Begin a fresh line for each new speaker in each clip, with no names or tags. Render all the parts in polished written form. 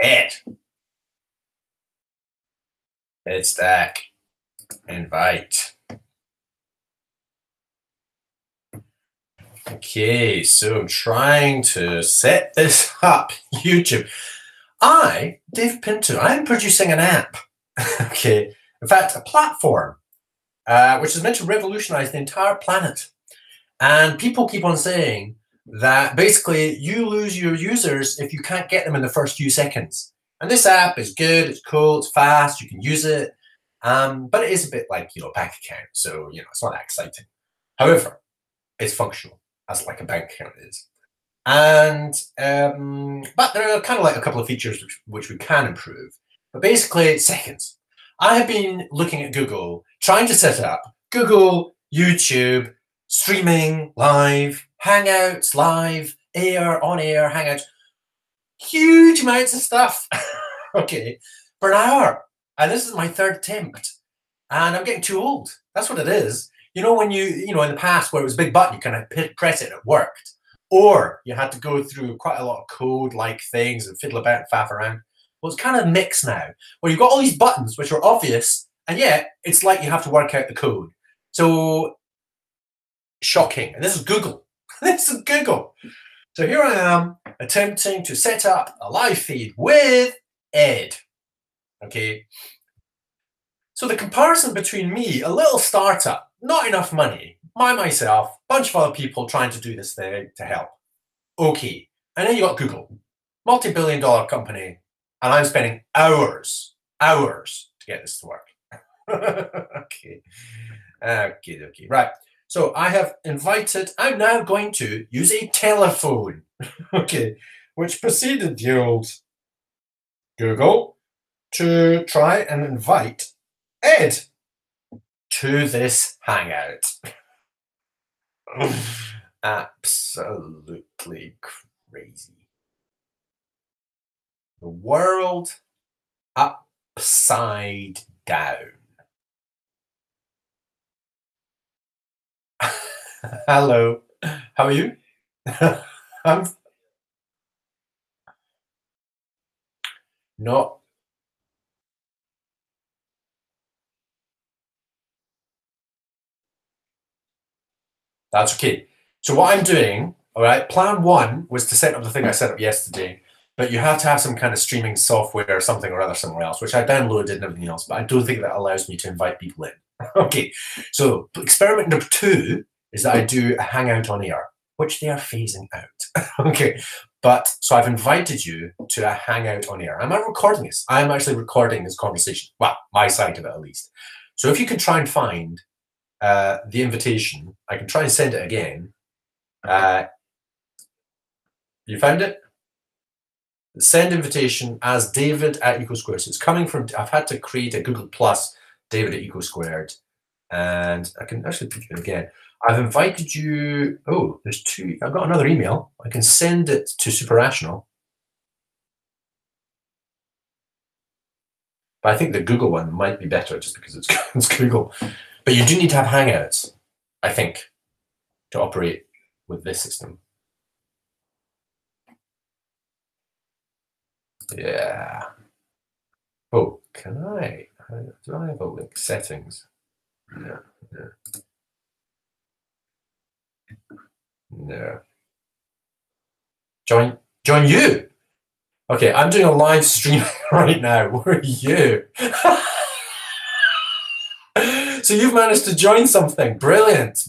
Ed. Ed Stack. Invite. Okay, so I'm trying to set this up. YouTube. Dave Pinto, I'm producing an app. Okay, in fact, a platform, which is meant to revolutionize the entire planet. And people keep on saying that basically you lose your users if you can't get them in the first few seconds. And this app is good, it's cool, it's fast, you can use it. But it is a bit like, a bank account. So, it's not that exciting. However, it's functional, as like a bank account is. And, but there are kind of like a couple of features which we can improve. But basically, seconds. I have been looking at Google, trying to set up Google, YouTube, streaming, live, Hangouts, live, air, on air, Hangouts, huge amounts of stuff, okay, for an hour. And this is my third attempt. And I'm getting too old. That's what it is. When in the past where it was a big button, you kind of press it and it worked. Or you had to go through quite a lot of code-like things and fiddle about and faff around. Well, it's kind of mixed now, where you've got all these buttons which are obvious, and yet it's like you have to work out the code. So shocking. And this is Google. This is Google. So here I am attempting to set up a live feed with Ed. Okay. So the comparison between me, a little startup, not enough money, myself, bunch of other people trying to do this thing to help. Okay. And then you got Google, multi-billion-dollar company, and I'm spending hours to get this to work. Okay. Okay. Right. So I'm now going to use a telephone, okay, which preceded the old Google to try and invite Ed to this Hangout. Absolutely crazy. The world upside down. Hello, how are you? I'm not. That's okay. So what I'm doing, all right, plan one was to set up the thing I set up yesterday, but you have to have some kind of streaming software or something or other somewhere else, which I downloaded and everything else, but I don't think that allows me to invite people in. Okay, so experiment number 2 is that I do a Hangout on air, which they are phasing out. Okay, but so I've invited you to a Hangout on air. I'm not recording this. I'm actually recording this conversation. Well, my side of it at least. So if you can try and find the invitation, I can try and send it again. You found it? Send invitation as David at EcoSquared. So it's coming from, I've had to create a Google Plus David at EcoSquared. And I can actually pick it again. I've invited you. Oh, there's 2. I've got another email. I can send it to Super Rational. But I think the Google one might be better just because it's Google. But you do need to have Hangouts, I think, to operate with this system. Yeah. Oh, can I? Do I have a link? Settings. No. Join you. Okay, I'm doing a live stream right now. Where are you? So you've managed to join something. Brilliant.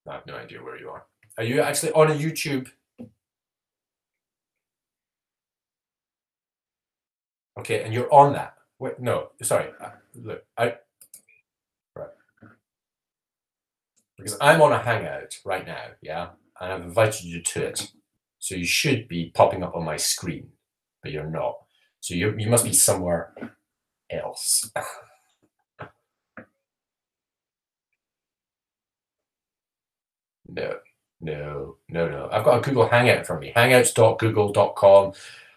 I have no idea where you are. Are you actually on a YouTube? Okay, and you're on that. Wait, no, sorry. Look, right. Because I'm on a Hangout right now, yeah? And I've invited you to it. So you should be popping up on my screen, but you're not. So you must be somewhere else. No. I've got a Google Hangout for me. Hangouts.google.com.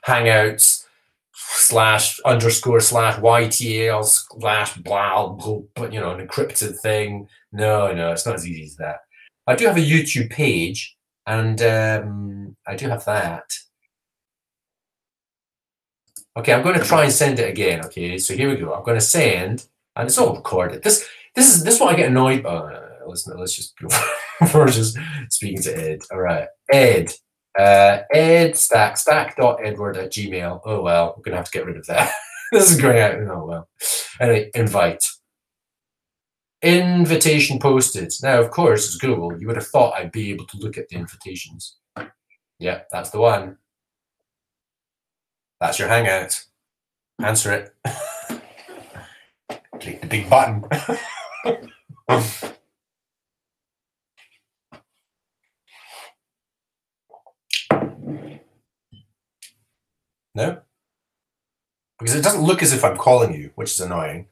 Hangouts. /_/YTL/blah, but an encrypted thing. No, it's not as easy as that. I do have a YouTube page, and I do have that. Okay, I'm going to try and send it again. Okay, so here we go. I'm going to send, and it's all recorded. This is what I get annoyed by. Let's just go. We're just speaking to Ed. All right, Ed. Ed stack.edward@gmail. Oh well, we're gonna have to get rid of that. This is going out. Oh well. Anyway, invite. Invitation posted. Now, of course, it's Google. You would have thought I'd be able to look at the invitations. Yeah, that's the one. That's your Hangout. Answer it. Click the big button. No? Because it doesn't look as if I'm calling you, which is annoying.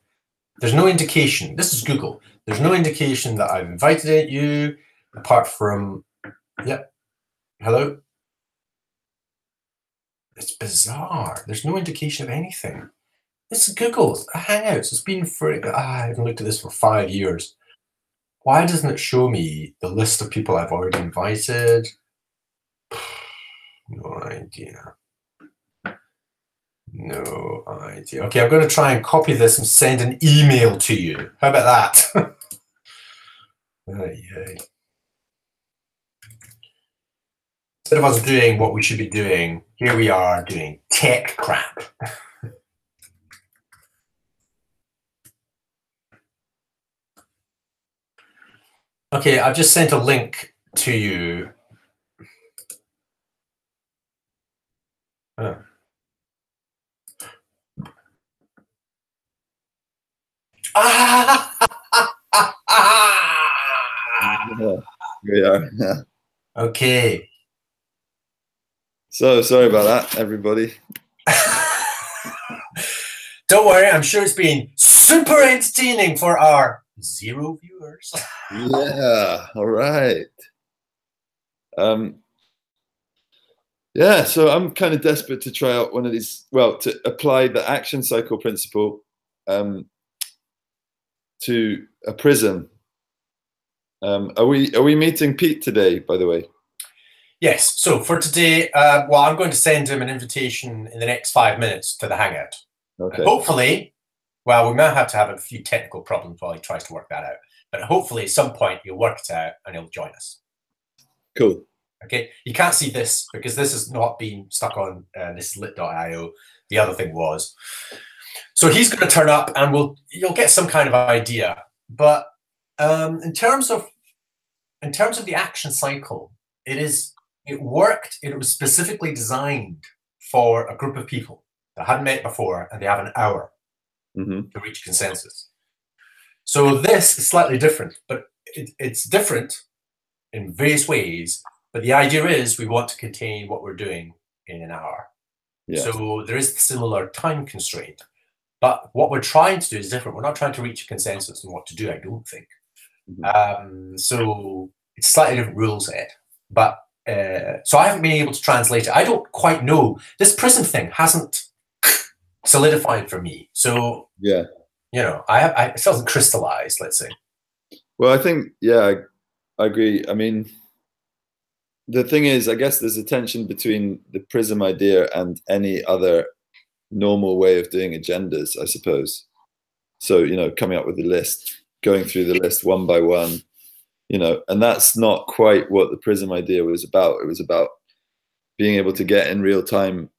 There's no indication. This is Google. There's no indication that I've invited you, apart from, yep. Hello? It's bizarre. There's no indication of anything. This is Google. Hangouts. It's been for, I haven't looked at this for 5 years. Why doesn't it show me the list of people I've already invited? No idea. No idea. Okay, I'm going to try and copy this and send an email to you. How about that? Instead of us doing what we should be doing, here we are doing tech crap. Okay, I've just sent a link to you.
Yeah.
Okay.
So sorry about that, everybody.
Don't worry, I'm sure it's been super entertaining for our 0 viewers.
Yeah, all right. Yeah, so I'm kind of desperate to try out one of these, well, to apply the action cycle principle to a Prism. Are we meeting Pete today, by the way?
Yes. So for today, well, I'm going to send him an invitation in the next 5 minutes to the Hangout.
Okay.
Hopefully, well, we might have to have a few technical problems while he tries to work that out. But hopefully, at some point, he'll work it out and he'll join us.
Cool.
Okay. You can't see this because this has not been stuck on this lit.io. The other thing was. So he's going to turn up and you'll get some kind of idea. But in terms of the action cycle, it worked. It was specifically designed for a group of people that hadn't met before, and they have an hour to reach consensus. So this is slightly different, but it's different in various ways. But the idea is we want to contain what we're doing in an hour. Yeah. So there is a similar time constraint. But what we're trying to do is different. We're not trying to reach a consensus on what to do, I don't think. So it's slightly different rule set. But so I haven't been able to translate it. I don't quite know. This Prism thing hasn't solidified for me. So,
yeah,
it still hasn't crystallized, let's say.
Well, I think, yeah, I agree. I mean, the thing is, I guess there's a tension between the Prism idea and any other normal way of doing agendas, I suppose. So, coming up with a list, going through the list one by one, and that's not quite what the Prism idea was about. It was about being able to get in real time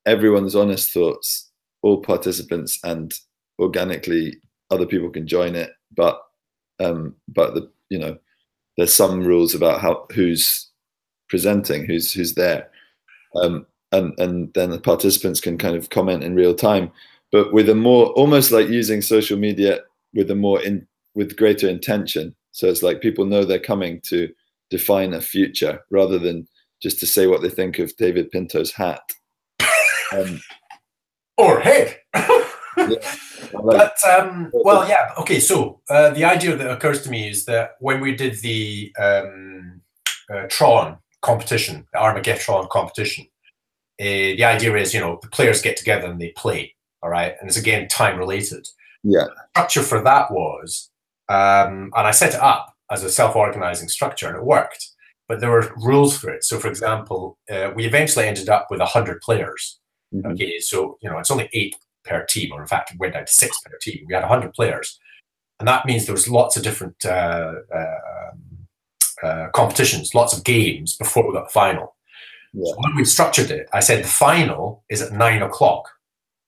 everyone's honest thoughts, all participants, and organically other people can join it. But there's some rules about who's presenting, who's there. And then the participants can kind of comment in real time, but with a more, almost like using social media with greater intention. So it's like people know they're coming to define a future rather than just to say what they think of David Pinto's hat.
Or head.
Yeah,
but well, yeah. Okay, so the idea that occurs to me is that when we did the Tron competition, the Armageddon competition, the idea is, the players get together and they play, all right? And it's, again, time related.
Yeah.
The structure for that was, and I set it up as a self-organizing structure, and it worked. But there were rules for it. So, for example, we eventually ended up with 100 players. Mm-hmm. Okay, so, it's only 8 per team, or in fact, it went down to 6 per team. We had 100 players. And that means there was lots of different competitions, lots of games before we got the final. Yeah. So when we structured it, I said the final is at 9 o'clock.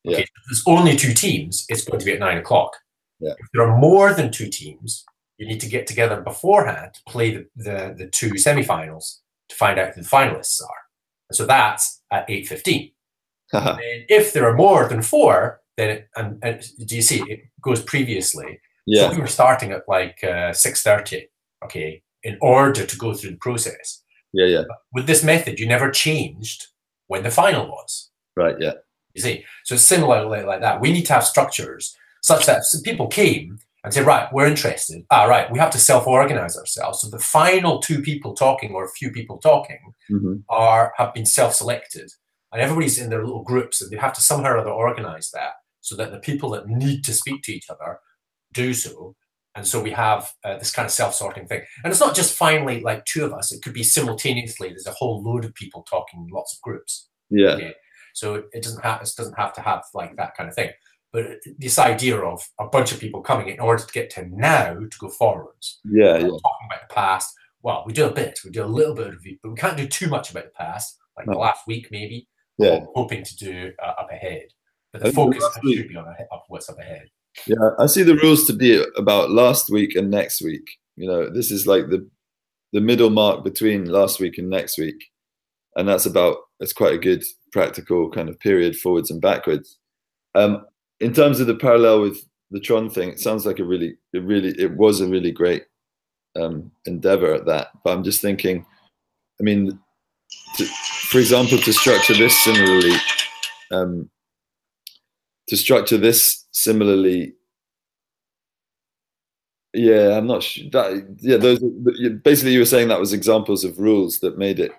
Okay, if there's only 2 teams, it's going to be at 9 o'clock.
Yeah.
If there are more than 2 teams, you need to get together beforehand to play the 2 semifinals to find out who the finalists are. And so that's at 8:15. And if there are more than 4, then and do you see it goes previously?
Yeah.
So we were starting at like 6:30, okay, in order to go through the process.
Yeah, yeah.
But with this method, you never changed when the final was.
Right, yeah.
You see, so it's similarly like that. We need to have structures such that people came and say, right, we're interested. Right, we have to self-organize ourselves. So the final 2 people talking or a few people talking have been self-selected. And everybody's in their little groups, and they have to somehow or other organize that so that the people that need to speak to each other do so. And so we have this kind of self-sorting thing. And it's not just finally like 2 of us. It could be simultaneously. There's a whole load of people talking in lots of groups.
Yeah.
Okay? So it doesn't have to have like that kind of thing. But this idea of a bunch of people coming in order to get to now to go forwards.
Yeah, yeah.
Talking about the past. Well, we do a bit. We do a little bit of it, but we can't do too much about the past. Like the last week, maybe.
Yeah.
We're hoping to do up ahead. But the focus should be on what's up ahead.
Yeah, I see the rules to be about last week and next week. This is like the middle mark between last week and next week. And it's quite a good practical kind of period forwards and backwards. In terms of the parallel with the Tron thing, it sounds like it was a really great endeavor at that. But I'm just thinking, I mean, for example, to structure this similarly, yeah, I'm not sure that. Yeah, those basically you were saying that was examples of rules that made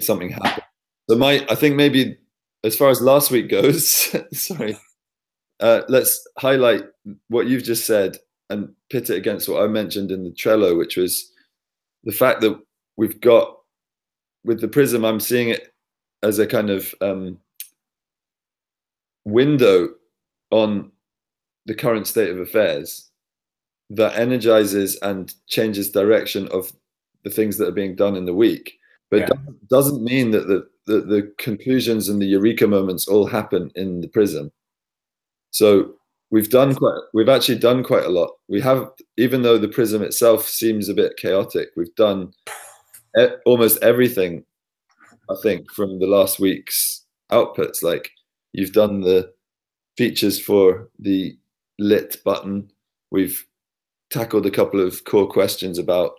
something happen. So I think maybe as far as last week goes, sorry, let's highlight what you've just said and pit it against what I mentioned in the Trello, which was the fact that we've got with the Prism. I'm seeing it as a kind of window on the current state of affairs that energizes and changes direction of the things that are being done in the week, but doesn't mean that the conclusions and the eureka moments all happen in the Prism. So we've actually done quite a lot. We have, even though the Prism itself seems a bit chaotic, we've done almost everything, I think, from the last week's outputs. Like you've done the features for the lit button. We've tackled a couple of core questions about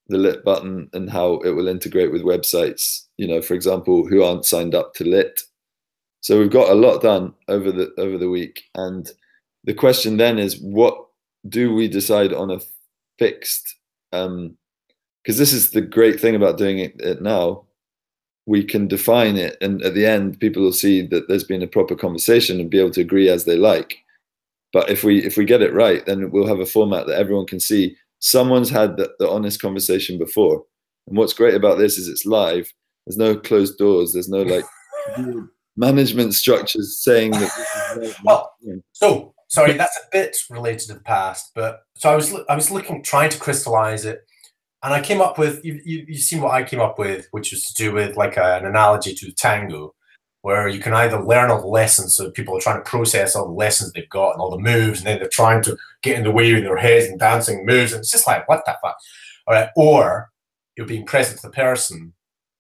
the lit button and how it will integrate with websites, for example, who aren't signed up to lit. So we've got a lot done over the week. And the question then is, what do we decide on a fixed, because this is the great thing about doing it now. We can define it, and at the end, people will see that there's been a proper conversation and be able to agree as they like. But if we get it right, then we'll have a format that everyone can see. Someone's had the honest conversation before. And what's great about this is it's live. There's no closed doors. There's no like management structures saying that this is
well, so sorry, that's a bit related to the past, but so I was trying to crystallize it. And I came up with, you've seen what I came up with, which was to do with like an analogy to tango, where you can either learn all the lessons, so people are trying to process all the lessons they've got and all the moves, and then they're trying to get in the way with their heads and dancing moves, and it's just like, what the fuck? All right, or you're being present to the person,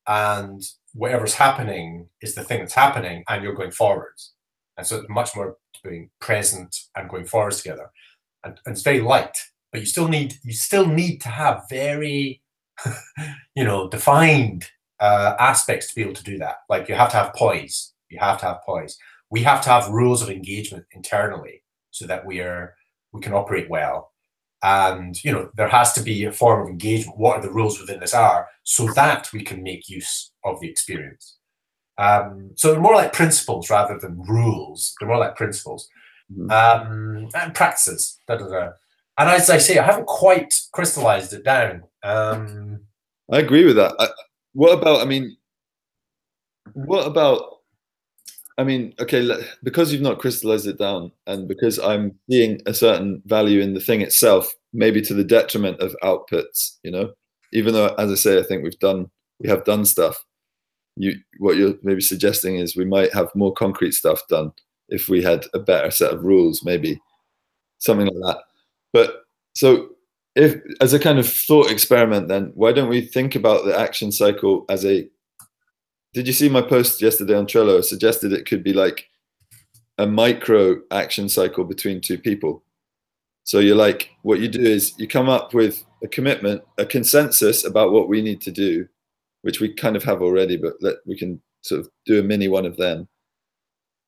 and whatever's happening is the thing that's happening, and you're going forwards. And so it's much more being present and going forwards together. And it's very light. But you still need to have very, defined aspects to be able to do that. Like you have to have poise. You have to have poise. We have to have rules of engagement internally so that we can operate well. And there has to be a form of engagement. What are the rules within this hour so that we can make use of the experience? So they're more like principles rather than rules. They're more like principles and practices. Da, da, da. And as I say, I haven't quite crystallized it down.
I agree with that. What about? I mean, what about? I mean, okay, because you've not crystallized it down, and because I'm seeing a certain value in the thing itself, maybe to the detriment of outputs, you know, even though, as I say, I think we have done stuff. What you're maybe suggesting is we might have more concrete stuff done if we had a better set of rules, maybe something like that. But so, if as a kind of thought experiment, then why don't we think about the action cycle as a did you see my post yesterday on Trello? I suggested it could be like a micro action cycle between two people. So you're like, what you do is you come up with a commitment, a consensus about what we need to do, which we kind of have already, but we can sort of do a mini one of them.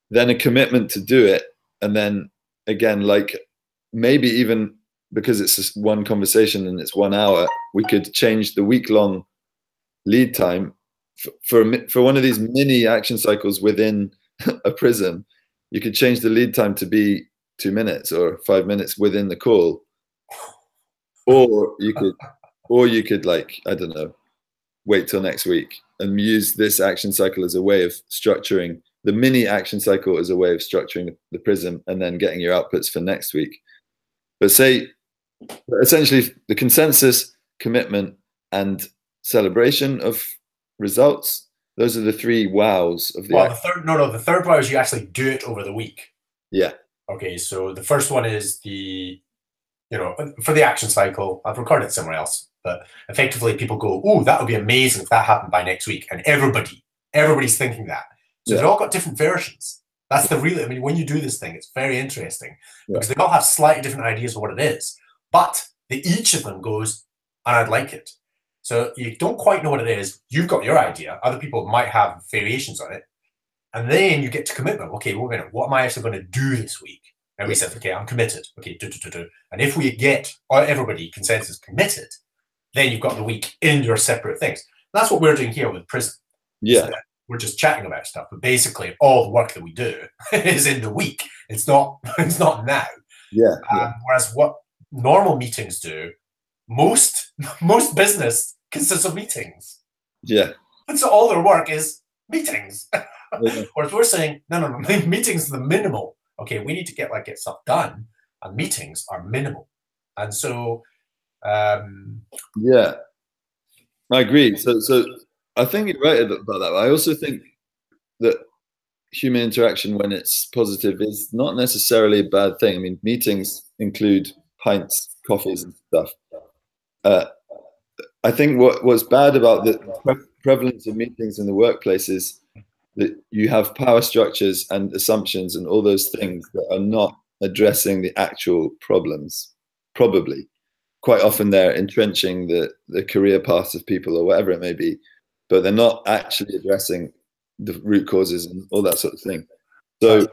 Then a commitment to do it. And then again, like maybe even because it's just one conversation and it's 1 hour, we could change the week-long lead time for one of these mini action cycles within a Prism. You could change the lead time to be 2 minutes or 5 minutes within the call, or you could like, I don't know, wait till next week and use this action cycle as a way of structuring the mini action cycle as a way of structuring the Prism and then getting your outputs for next week. But say essentially the consensus, commitment, and celebration of results. Those are the three wows of the.
Well, the third wow is you actually do it over the week.
Yeah.
Okay, so the first one is for the action cycle. I've recorded it somewhere else, but effectively people go, "Oh, that would be amazing if that happened by next week," and everybody's thinking that. So they've all got different versions. That's the real. I mean, when you do this thing, it's very interesting because they all have slightly different ideas of what it is, but each of them goes, "And I'd like it." So you don't quite know what it is. You've got your idea. Other people might have variations on it. And then you get to commitment. Okay, wait a minute. What am I actually going to do this week? And we said, okay, I'm committed. Okay, do. And if we get everybody consensus committed, then you've got the week in your separate things. That's what we're doing here with Prism.
Yeah.
We're just chatting about stuff, but basically all the work that we do is in the week. It's not now.
Yeah.
Whereas what normal meetings do, most business consists of meetings.
Yeah.
And so all their work is meetings.
Yeah.
Whereas we're saying, no, meetings are the minimal. Okay, we need to get stuff done, and meetings are minimal. And so,
yeah, I agree. So I think you're right about that. I also think that human interaction, when it's positive, is not necessarily a bad thing. I mean, meetings include pints, coffees, and stuff. I think what's bad about the prevalence of meetings in the workplace is that you have power structures and assumptions and all those things that are not addressing the actual problems. Probably, quite often they're entrenching the career paths of people or whatever it may be, but they're not actually addressing the root causes and all that sort of thing. So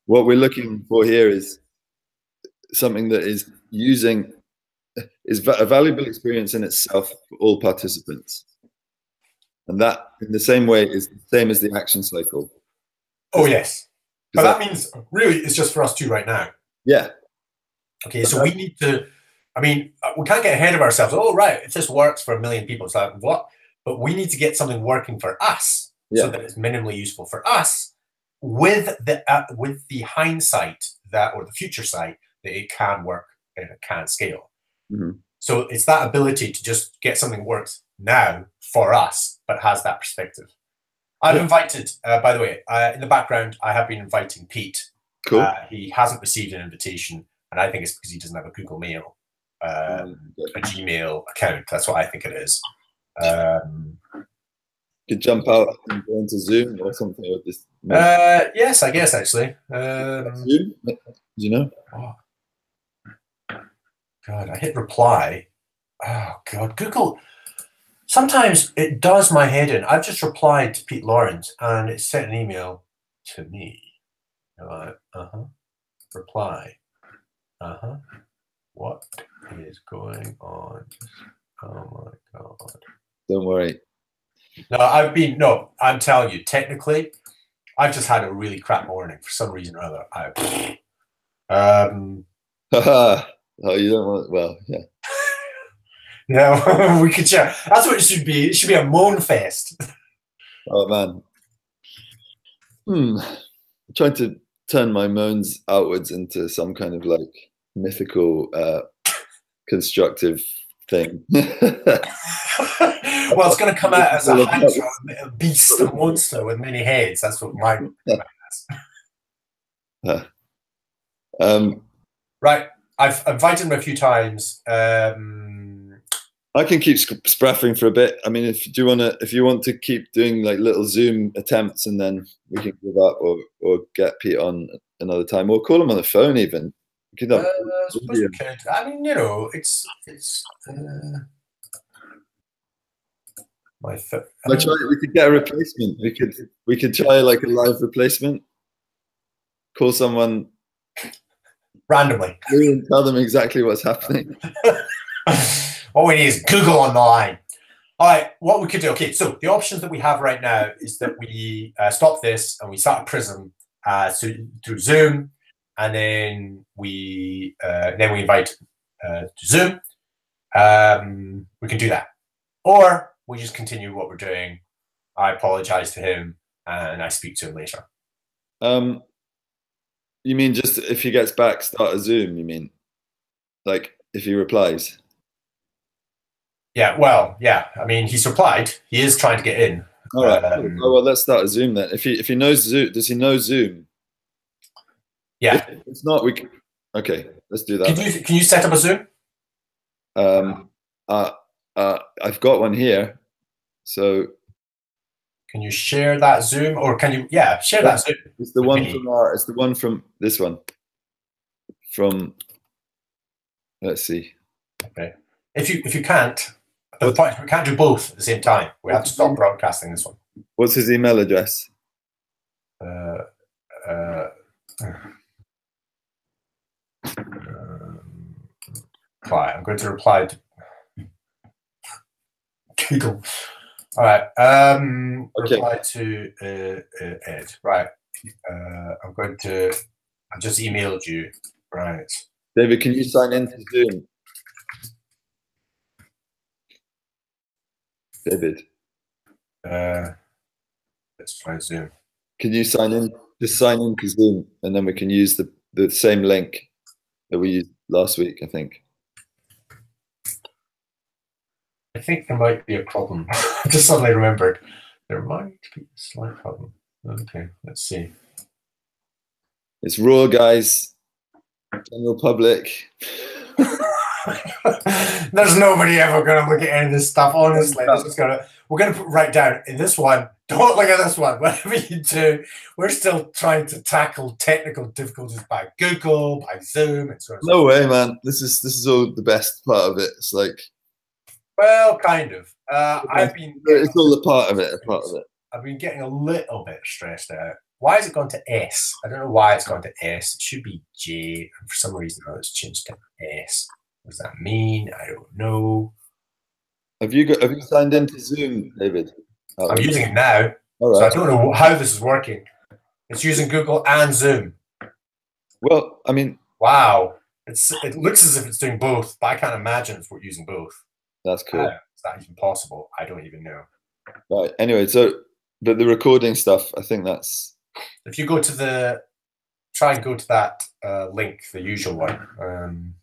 what we're looking for here is something that is a valuable experience in itself for all participants. And that, in the same way, is the same as the action cycle.
Oh, yes. But that means, really, it's just for us two right now.
Yeah.
Okay, so we need to, I mean, we can't get ahead of ourselves. Oh, right, if this works for 1 million people, it's like, what? But we need to get something working for us so that it's minimally useful for us with the hindsight or the future sight that it can work and it can scale.
Mm-hmm.
So it's that ability to just get something works now for us, but has that perspective. I've invited, by the way, in the background, I have been inviting Pete.
Cool.
He hasn't received an invitation, and I think it's because he doesn't have a Google Mail, a Gmail account. That's what I think it is.
Could jump out and go into Zoom or something with this.
Yes, I guess actually.
Zoom? Do you know?
Oh. God, I hit reply. Oh God, Google. Sometimes it does my head in. I've just replied to Pete Lawrence, and it sent an email to me. Reply. What is going on? Oh my God.
Don't worry.
No, I'm telling you, technically, I've just had a really crap morning for some reason or other.
Oh, you don't want, well, yeah.
Yeah, we could share. That's what it should be. It should be a moan fest.
Oh man. I'm trying to turn my moans outwards into some kind of like mythical, constructive thing.
Well, it's going to come out as a hydra, a beast, a monster with many heads. That's what mine is. Right. I've invited him a few times.
I can keep spraffing for a bit. I mean, if you want to keep doing like little Zoom attempts, and then we can give up or get Pete on another time, or call him on the phone even.
I suppose we could. I mean, it's my foot.
We could get a replacement. We could try like a live replacement. Call someone
randomly
and tell them exactly what's happening.
All we need is Google on the line. All right, what we could do. Okay, so the options that we have right now is that we stop this and we start a Prism through Zoom, and then we invite to Zoom. We can do that, or we just continue what we're doing. I apologize to him, and I speak to him later.
You mean just if he gets back, start a Zoom? You mean like if he replies?
Yeah, well, yeah. I mean, he's replied. He is trying to get in.
All right. Well, let's start a Zoom then. If he knows Zoom, does he know Zoom?
Yeah.
If it's not, we can. Okay, let's do that.
Can you set up a Zoom?
I've got one here. So.
Can you share that Zoom, or can you? Yeah, share that Zoom.
It's the one from It's the one from this one. From. Let's see.
Okay. If you can't, the point is we can't do both at the same time. We have to stop broadcasting this one.
What's his email address?
I'm going to reply to Google. All right. Okay. Reply to Ed. Right. I just emailed you. Right.
David, can you sign into Zoom? David.
Let's try Zoom.
Can you sign in? Just sign into Zoom, and then we can use the same link that we used last week, I think.
I think there might be a problem. I just suddenly remembered. There might be a slight problem. Okay, let's see.
It's raw, guys. General public.
There's nobody ever going to look at any of this stuff, honestly. We're going to write down in this one, don't look at this one. Whatever you do, we're still trying to tackle technical difficulties by Google, by Zoom, and so on.
No way, man. This is all the best part of it. It's like,
well, kind of.
It's all a part of it.
I've been getting a little bit stressed out. Why has it gone to S? I don't know why it's gone to S. It should be J. And for some reason, it's changed to S. What does that mean? I don't know.
Have you signed into Zoom, David?
I'm using it now.
All right.
So I don't know how this is working. It's using Google and Zoom.
Well, I mean,
wow. It looks as if it's doing both, but I can't imagine it's using both.
That's cool.
Is that even possible? I don't even know.
Right. Anyway, but the recording stuff, I think that's.
If you go to try and go to that link, the usual one.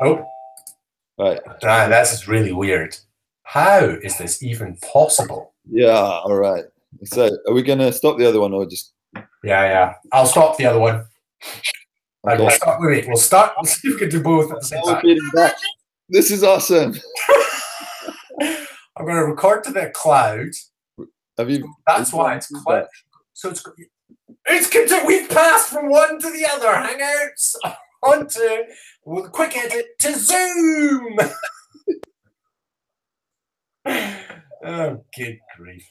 Oh.
Right.
This is really weird. How is this even possible?
Yeah. All right. So, are we going to stop the other one or just?
Yeah. I'll stop the other one.
Okay.
We'll start. Wait. We'll start. We'll see if we can do both at the same time.
This is awesome.
I'm going to record to the cloud. That's why it's cloud. So we've passed from one to the other. Hangouts onto with a quick edit to Zoom. Oh, good grief.